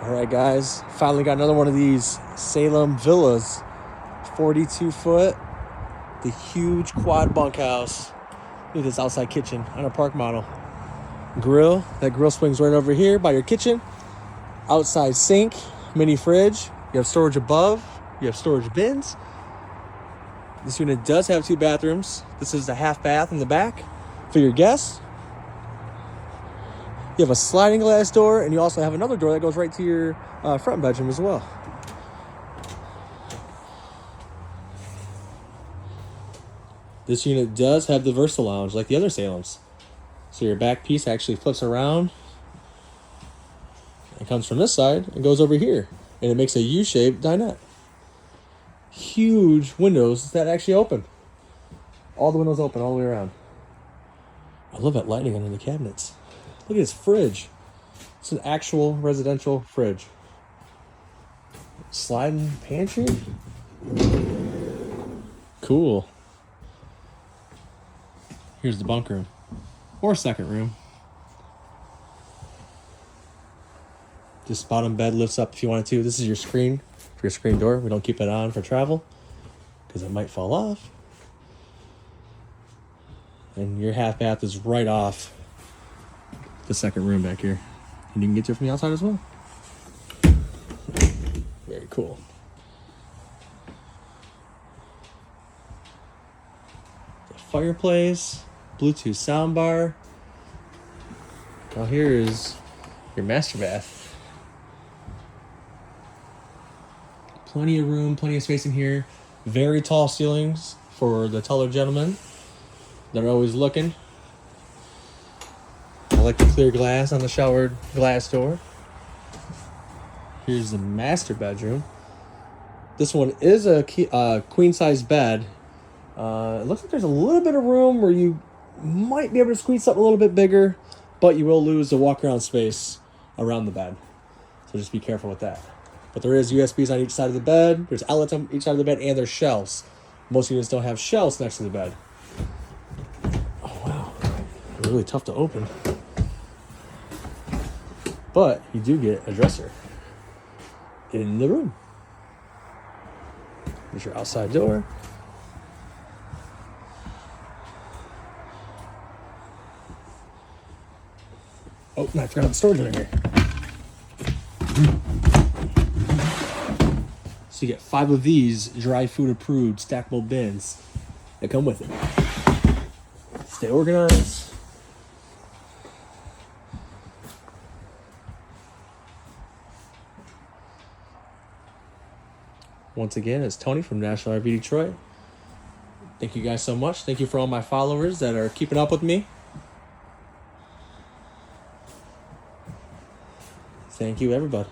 All right, guys, finally got another one of these Salem villas, 42 foot, the huge quad bunk house. Look at this outside kitchen on a park model. Grill, that grill swings right over here by your kitchen. Outside sink, mini fridge. You have storage above, you have storage bins. This unit does have 2 bathrooms. This is the half bath in the back for your guests. You have a sliding glass door, and you also have another door that goes right to your front bedroom as well. This unit does have the Versa Lounge like the other Salems. So your back piece actually flips around. It comes from this side and goes over here. And it makes a U-shaped dinette. Huge windows that actually open. All the windows open all the way around. I love that lighting under the cabinets. Look at this fridge. It's an actual residential fridge. Sliding pantry? Cool. Here's the bunk room. Or second room. This bottom bed lifts up if you wanted to. This is your screen for your screen door. We don't keep it on for travel because it might fall off. And your half bath is right off the second room back here. And you can get to it from the outside as well. Very cool. The fireplace, Bluetooth soundbar. Now here is your master bath. Plenty of room, plenty of space in here. Very tall ceilings for the taller gentlemen that are always looking. I like the clear glass on the shower glass door. Here's the master bedroom. This one is a queen size bed. It looks like there's a little bit of room where you might be able to squeeze something a little bit bigger, but you will lose the walk around space around the bed. So just be careful with that. But there is USBs on each side of the bed. There's outlets on each side of the bed, and there's shelves. Most units don't have shelves next to the bed. Oh, wow. Really tough to open. But you do get a dresser in the room. There's your outside door. Oh, and I forgot the storage in here. So you get 5 of these dry food approved stackable bins that come with it. Stay organized. Once again, it's Tony from National RV Detroit. Thank you guys so much. Thank you for all my followers that are keeping up with me. Thank you, everybody.